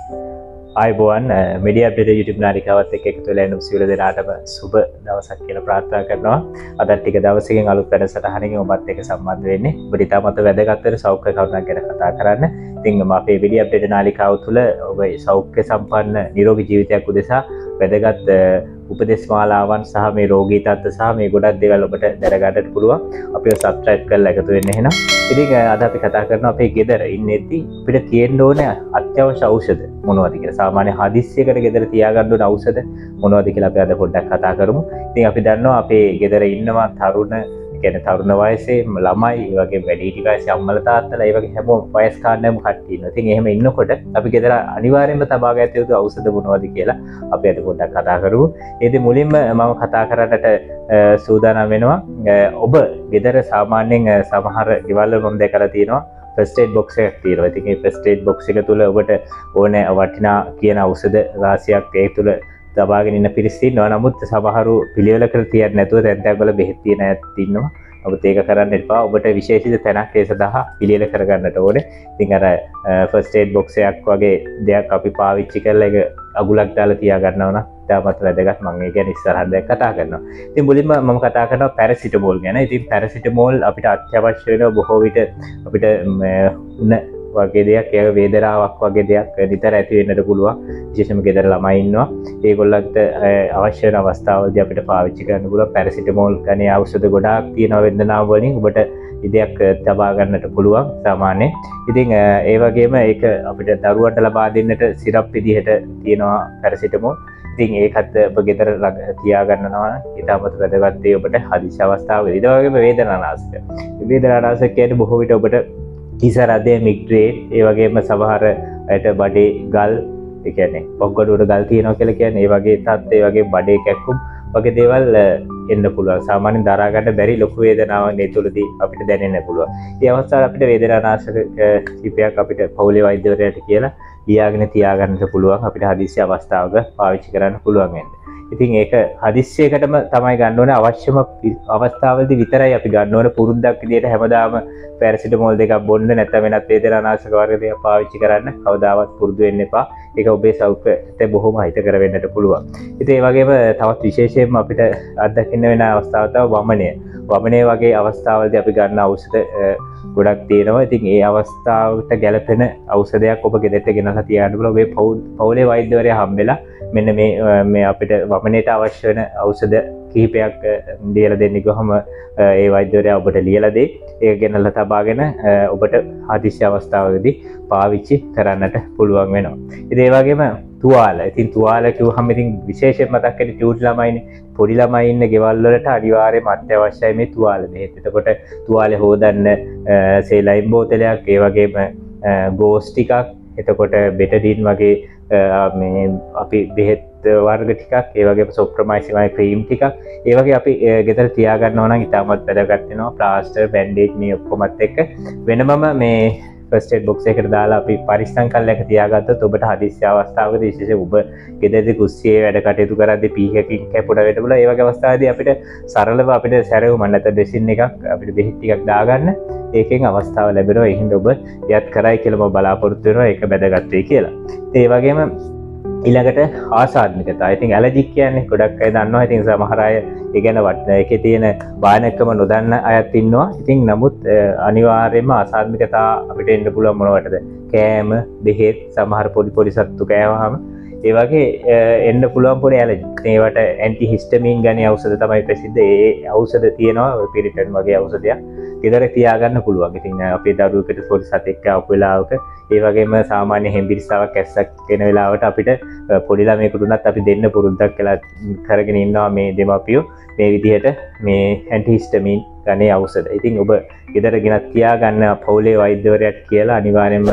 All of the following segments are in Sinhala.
ආයුබෝවන් Medi update YouTube නාලිකාවත් එක්ක එකතු වෙලා ඉන්න සියලු දෙනාටම සුබ දවසක් කියලා ප්‍රාර්ථනා කරනවා. අද ටික දවසකින් අලුත් වැඩසටහනකින් ඔබත් එක්ක සම්බන්ධ වෙන්නේ. ඔබ ඉතාමත් වැදගත් වෙන සෞඛ්‍ය කරුණක් ගැන කතා කරන්න. ඉතින් අපේ Medi update නාලිකාව තුළ ඔබ සෞඛ්‍ය සම්පන්න නිරෝගී ජීවිතයක් උදෙසා වැදගත් උපදෙස් මාලාවන් සහ මේ රෝගී තත්ත්ව සහ මේ ගොඩක් දේවල් ඔබට දැනගන්නට පුළුවන්. අපිව subscribe කරලා එකතු වෙන්න එහෙනම්. ඉතින් අද අපි කතා කරනවා අපේ ගෙදර ඉන්නේදී අපිට තියෙන්න ඕනේ අත්‍යවශ්‍ය ඖෂධ මොනවද කියලා. සාමාන්‍ය හදිස්සියකට ගෙදර තියාගන්න ඕන ඖෂධ මොනවද කියලා අපි අද පොඩ්ඩක් කතා කරමු. ඉතින් අපි දන්නවා අපේ ගෙදර ඉන්නවා තරුණ තරුණ වයසේ ළමයි, ඒ වගේ වැඩිහිටි වයසේ අම්මලා තාත්තලා, ඒ වගේ හැමෝම වයස් කාණ්ඩයම කට්ටිය ඉන්නවා. ඉතින් එහෙම ඉන්නකොට අපි ගෙදර අනිවාර්යයෙන්ම තබා ගත යුතු ඖෂධ මොනවද කියලා අපි අද පොඩ්ඩක් කතා කරමු. ඒකෙදි මුලින්ම මම කතා කරන්නට සූදානම් වෙනවා. ඔබ ගෙදර සාමාන්‍යයෙන් සමහර ගෙවල් වල මම දැකලා තියෙනවා ෆස්ට් එයිඩ් බොක්ස් එකක් තියෙනවා. ඉතින් මේ ෆස්ට් එයිඩ් බොක්ස් එක තුල ඔබට ඕනේ වටිනා කියන ඖෂධ රාශියක් ඒ තුල දබාගෙන ඉන්න පිරිස් ඉන්නවා. නමුත් සමහරු පිළිවෙලකට තියන්නේ නැතුව දැන් වල බෙහෙත් තියෙන අයත් ඉන්නවා. ඔබත් ඒක කරන්න එපා. ඔබට විශේෂිත තැනක් ඒ සඳහා පිළිවෙල කරගන්නට ඕනේ. ඉතින් අර ෆස්ට් එයිඩ් බොක්ස් එකක් වගේ දෙයක් අපි පාවිච්චි කරලා ඒක අගුලක් දාලා තියා ගන්නවා නම් තාමත් වැදගත්. මම ඒ ගැන ඉස්සරහට දැන් කතා කරනවා. ඉතින් මුලින්ම මම කතා කරනවා පැරසිටමෝල් ගැන. ඉතින් පැරසිටමෝල් අපිට අත්‍යවශ්‍ය වෙන බොහෝ විට අපිට උණ වගේ දෙයක්, ඒක වේදනාවක් වගේ දෙයක් නිතර ඇති වෙන්නට පුළුවන්. විශේෂයෙන්ම ගෙදර ළමයි ඉන්නවා. ඒගොල්ලන්ට අවශ්‍ය වෙන අවස්ථාවලදී අපිට පාවිච්චි කරන්න පුළුවන් පැරසිටමෝල් ගන්නේ ඖෂධ ගොඩාක් තියෙනවා වේදනාව වලින්. ඔබට ඉඩයක් තබා ගන්නට පුළුවන් සාමාන්‍යයෙන්. ඉතින් ඒ වගේම ඒක අපිට දරුවන්ට ලබා දෙන්නට සිරප් විදිහට තියෙනවා පැරසිටමෝල්. ඉතින් ඒකත් ඔබ ගෙදර තියා ගන්නවා නම් ඉතාමත් වැදගත් ඒ ඔබට හදිසි අවස්ථාවකදී. ඒ වගේම වේදනානාශක. වේදනානාශක කියන්නේ බොහෝ විට ඔබට කිසරදේ මිග්‍රේන්, ඒ වගේම සමහර අයට බඩේ ගල්, ඒ කියන්නේ පොක්කඩුවට ගල් තියෙනවා කියලා කියන්නේ ඒ වගේ තත්, ඒ වගේ බඩේ කැක්කුම් වගේ දේවල් එන්න පුළුවන්. සාමාන්‍යයෙන් දරා ගන්න බැරි ලොකු වේදනාවක් මේ තුලදී අපිට දැනෙන්න පුළුවන්. මේ අවස්ථාවේ අපිට වේදනානාශක කිහිපයක් අපිට පවුලේ වෛද්‍යවරයාට කියලා ලියාගෙන තියාගන්නත් පුළුවන්. අපිට හදිස්සි අවස්ථාවක පාවිච්චි කරන්න පුළුවන් වෙන්නේ. ඉතින් ඒක හදිස්සියකටම තමයි ගන්න ඕනේ. අවශ්‍යම අවස්ථාවලදී විතරයි අපි ගන්න ඕනේ. පුරුද්දක් විදියට හැමදාම පැරසිටමෝල් දෙකක් බොන්න, නැත්නම් වෙනත් වේදනානාශක වර්ග දෙකක් පාවිච්චි කරන්න කවදාවත් පුරුදු වෙන්න එපා. ඒක ඔබේ සෞඛ්‍යයට බොහොම හිතකර වෙන්නට පුළුවන්. ඉතින් ඒ වගේම තවත් විශේෂයෙන්ම අපිට අත්දකින්න වෙන අවස්ථාව තමයි වමනය. වමනය වගේ අවස්ථාවලදී අපි ගන්න ඖෂධ ගොඩක් තියෙනවා. ඉතින් ඒ අවස්ථාවට ගැලපෙන ඖෂධයක් ඔබ ගෙදරට ගෙනලා තියාගන්න පුළුවන්. ඔබේ පවුලේ වෛද්‍යවරයා හම්බෙලා මෙන්න මේ අපිට වමනයට අවශ්‍ය වෙන ඖෂධ කිහිපයක් ලියලා දෙන්න ගියොම ඒ වෛද්‍යවරයා ඔබට ලියලා දෙයි. ඒක ගෙනල්ලා තබාගෙන ඔබට හදිසි අවස්ථාවකදී පාවිච්චි කරන්නට පුළුවන් වෙනවා. ඉතින් ඒ වගේම තුවාල. ඉතින් තුවාල කිව්වහම ඉතින් විශේෂයෙන් මතක් වෙන්නේ චූටි ළමයිනේ. පොඩි ළමයි ඉන්න ගෙවල් වලට අනිවාර්යයෙන්ම අත්‍යවශ්‍යයි මේ තුවාල බෙහෙත්. එතකොට තුවාලේ හොදන්න සේලයින් බෝතලයක්, ඒ වගේම ගෝස් ටිකක්, එතකොට බෙටඩින් වගේ මේ අපි බෙහෙත් වර්ග ටිකක්, ඒ වගේම සොප්‍රමයිසින් වගේ ක්‍රීම් ටිකක්, ඒ වගේ අපි ගෙදර තියා ගන්නවා නම් ඉතාමත් වැදගත් වෙනවා. ප්ලාස්ටර්, බැන්ඩේජ් මේ ඔක්කොමත් එක්ක වෙනමම මේ ෆස්ට් එයිඩ් බොක්ස් එකකට දාලා අපි පරිස්සම් කරලා එක තියාගත්තොත් ඔබට හදිස්සි අවස්ථාවකදී විශේෂයෙන් ඔබ ගෙදරදී කුස්සියේ වැඩ කටයුතු කරද්දී පීහකින් කැපුණ වෙන්න පුළුවන්. ඒ වගේ අවස්ථාවේදී අපිට සරලව අපිට සැරෙවම නැත්නම් ඩ්‍රෙසින් එකක් අපිට බෙහෙත් ටිකක් දාගන්න ඒකෙන් අවස්ථාව ලැබෙනවා. ඒ හින්දා ඔබ යත් කරයි කියලා මම බලාපොරොත්තු වෙනවා. ඒක වැදගත් වෙයි කියලා. ඒ වගේම ඊළඟට ආසාත්මිකතාව. ඉතින් ඇලර්ජික් කියන්නේ ගොඩක් අය දන්නවා. ඉතින් සමහර අය ඒ ගැන ඒකේ තියෙන භයානකම නොදන්න අයත් ඉන්නවා. ඉතින් නමුත් අනිවාර්යයෙන්ම ආසාත්මිකතාව අපිට එන්න පුළුවන් මොනවටද? කෑම, බෙහෙත්, සමහර පොඩි සත්තු කෑවහම ඒ වගේ එන්න පුළුවන් පොඩි ඇලර්ජි. ඒවට ඇන්ටිහිස්ටමින් ගන්නේ ඖෂධ තමයි ප්‍රසිද්ධ. ඒ ඖෂධ තියෙනවා පිරිටන් වගේ ඖෂධයක්. ගෙදර තියාගන්න පුළුවන්. ඉතින් අපේ දරුවෙකුට පොඩි සතෙක් ආපු වෙලාවක, ඒ වගේම සාමාන්‍ය හෙම්බිරිස්සාවක් ඇස්සක් වෙන වෙලාවට අපිට පොඩි ළමයෙකුට උනත් අපි දෙන්න පුරුද්දක් කියලා කරගෙන ඉන්නවා මේ දෙමාපියෝ. මේ විදිහට මේ ඇන්ටිහිස්ටමින් ගන්නේ ඖෂධ. ඉතින් ඔබ ගෙදර ගෙනත් තියාගන්න පවුලේ වෛද්‍යවරයාට කියලා අනිවාර්යයෙන්ම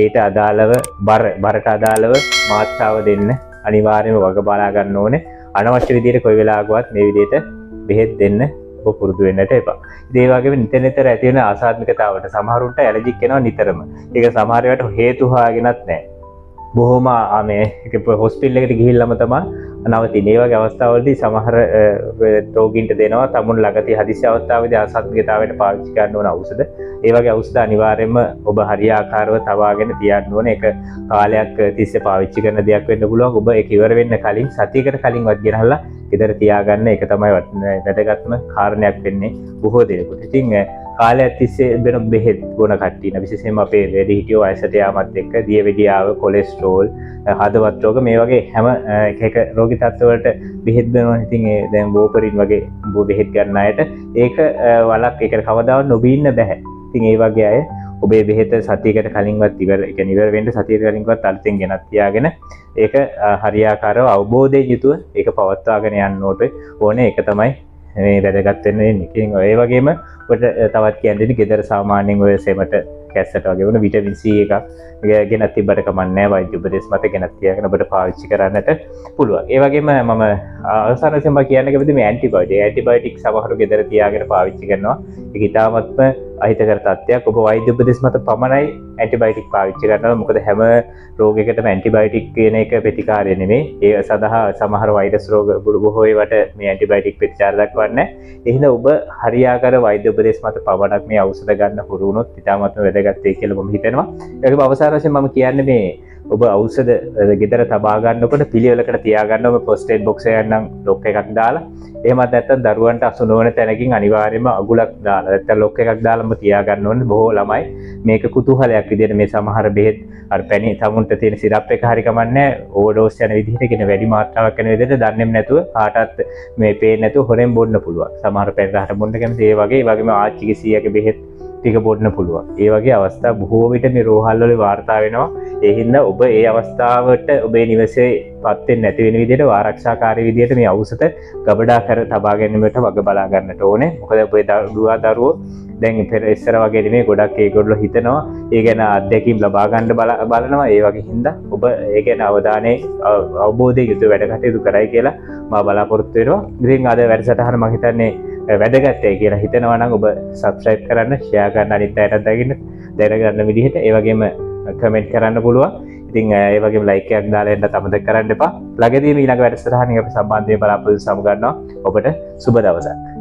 ඒට අදාළව බරට අදාළව මාත්‍රාව දෙන්න අනිවාර්යයෙන්ම වග බලා ගන්න ඕනේ. අනවශ්‍ය විදිහට කොයි වෙලාවකවත් මේ විදිහට බෙහෙත් දෙන්න ඔබ පුරුදු වෙන්නට එපා. ඉතින් ඒ වගේම නිතර ඇති වෙන ආසාත්මිකතාවට සමහරුන්ට ඇලර්ජික් වෙනවා නිතරම. ඒක සමහර වෙලාවට හේතු හොයාගෙනත් නැහැ. බොහොම මේ හොස්පිටල් එකට ගිහිල්ලාම තමයි නවතින. ඒ වගේ අවස්ථාවලදී සමහර රෝගීන්ට දෙනවා තමුන් ළඟදී හදිසි අවස්ථාවේදී අසත්ගතාවයට පාවිච්චි කරන්න ඕන ඖෂධ. ඒ වගේ ඖෂධ අනිවාර්යයෙන්ම ඔබ හරියාකාරව තබාගෙන තියන්න ඕනේ. ඒක කාලයක් තිස්සේ පාවිච්චි කරන දෙයක් වෙන්න පුළුවන්. ඔබ ඒක ඉවර වෙන්න කලින් සතියකට කලින්වත් ගෙනහලා ගෙදර තියාගන්න. ඒක තමයි වැදගත්ම කාරණයක් වෙන්නේ බොහෝ දෙනෙකුට. ඉතින් කාලයක් තිස්සේ වෙන බෙහෙත් බොන කට්ටිය විශේෂයෙන්ම අපේ වැඩිහිටියෝ වයසට යාමත් එක්ක දියවැඩියාව, කොලෙස්ටරෝල්, හදවත් රෝග මේ වගේ හැම එක රෝගී තත්ත්වවලට බෙහෙත් දෙනවා. ඉතින් දැන් වෝපරින් වගේ බෙහෙත් ගන්න අයට ඒක වලක් ඒකට කවදාවත් නොබී ඉන්න බෑ. ඉතින් ඒ වගේ අය ඔබේ බෙහෙත සතියකට කලින්වත් ඉවර වෙන්න සතියකට කලින්වත් අලුතෙන් ගෙනත් තියාගෙන ඒක හරියාකාරව අවබෝධයෙන් යුතුව ඒක පවත්වාගෙන යන්න ඕනේ. ඒක තමයි මේ වැදගත් වෙන්නේ. ඉතින් ඒ වගේම ඔබට තවත් කියන්නේ ගෙදර සාමාන්‍යයෙන් ඔය සෙමට කැස්සට වගේ වුණ විටමින් C එකක් ගෙනත් තිබ්බට කමක් නැහැ. වෛද්‍ය උපදෙස් මත ගෙනත් තියාගෙන ඔබට පාවිච්චි කරන්නට පුළුවන්. ඒ වගේම මම අවසාන වශයෙන් කියන්න කැමති මේ ඇන්ටිබයොටික් සමහරව ගෙදර තියාගෙන පාවිච්චි කරනවා. ඒක ඉතාමත්ම අහිතකර තත්ත්වයක්. ඔබ වෛද්‍ය උපදෙස් මත පමණයි ඇන්ටිබයොටික් පාවිච්චි කරනවා. මොකද හැම රෝගයකටම ඇන්ටිබයොටික් කියන එක ප්‍රතිකාරය නෙමෙයි. ඒ සඳහා සමහර වෛරස් රෝග බොහෝ ඒවාට මේ ඇන්ටිබයොටික් ප්‍රතිචාර දක්වන්නේ. එහෙනම් ඔබ හරියාකාර වෛද්‍ය උපදෙස් මත පමණක් මේ ඖෂධ ගන්න හුරු වුණොත් ඉතාමත්ම වැදගත් වෙයි කියලා මම හිතනවා. ඒකම අවසාන වශයෙන් මම කියන්නේ මේ ඔබ ඖෂධ ගෙදර තබා ගන්නකොට පිළිවෙලකට තියාගන්න ඔබ ෆර්ස්ට් එයිඩ් බොක්ස් එකක් නම් ලොක් එකක් දාලා එහෙමත් නැත්නම් දරුවන්ට අසු නොවන තැනකින් අනිවාර්යයෙන්ම අගුලක් දාලා නැත්නම් ලොක් එකක් දාලාම තියාගන්න ඕනේ. බොහෝ ළමයි මේක කුතුහලයක් විදිහට මේ සමහර බෙහෙත් අර පැණි තමුන්ට තියෙන සිරප් එක හරි කමන්නේ ඕවර්ඩෝස් යන විදිහට කියන වැඩි මාත්‍රාවක් යන විදිහට දන්නේම නැතුව කාටවත් මේ පේන්නේ නැතුව හොරෙන් බොන්න පුළුවන්. සමහර පැණි රහට බොන්න කැමති ඒ වගේම ආච්චිගේ සීයාගේ බෙහෙත් ටික බොන්න පුළුවන්. ඒ වගේ අවස්ථා බොහෝ විට මේ රෝහල් වල වාර්තා වෙනවා. ඒ හින්දා ඔබ ඒ අවස්ථාවට ඔබේ නිවසේ පත් වෙන්නේ නැති වෙන විදිහට ආරක්ෂාකාරී විදිහට මේ ඖෂධ ගබඩා කර තබා ගැනීමට වග බලා ගන්නට ඕනේ. මොකද ඔබේ දරුවෝ දැන් පෙර ඉස්සර වගේ නෙමෙයි ගොඩක් ඒගොල්ලෝ හිතනවා ඒ ගැන අත්දැකීම් ලබා ගන්න බලනවා. ඒ වගේ හින්දා ඔබ ඒ ගැන අවබෝධයෙන් යුතුව වැඩ කටයුතු කරයි කියලා මම බලාපොරොත්තු වෙනවා. ඉතින් අද වැඩසටහන මම හිතන්නේ වැදගත්යි කියලා හිතනවා නම් ඔබ subscribe කරන්න, share කරන්න, අනිත් අයටත් දැනගන්න විදිහට ඒ වගේම කමෙන්ට් කරන්න පුළුවන්. ඉතින් ඒ වගේම like එකක් දාලා එන්න අමතක කරන්න එපා. ළඟදීම ඊළඟ වැඩසටහනින් අපි සම්බන්ධ වෙ බලාපොරොත්තු සමු ගන්නවා. ඔබට සුබ දවසක්.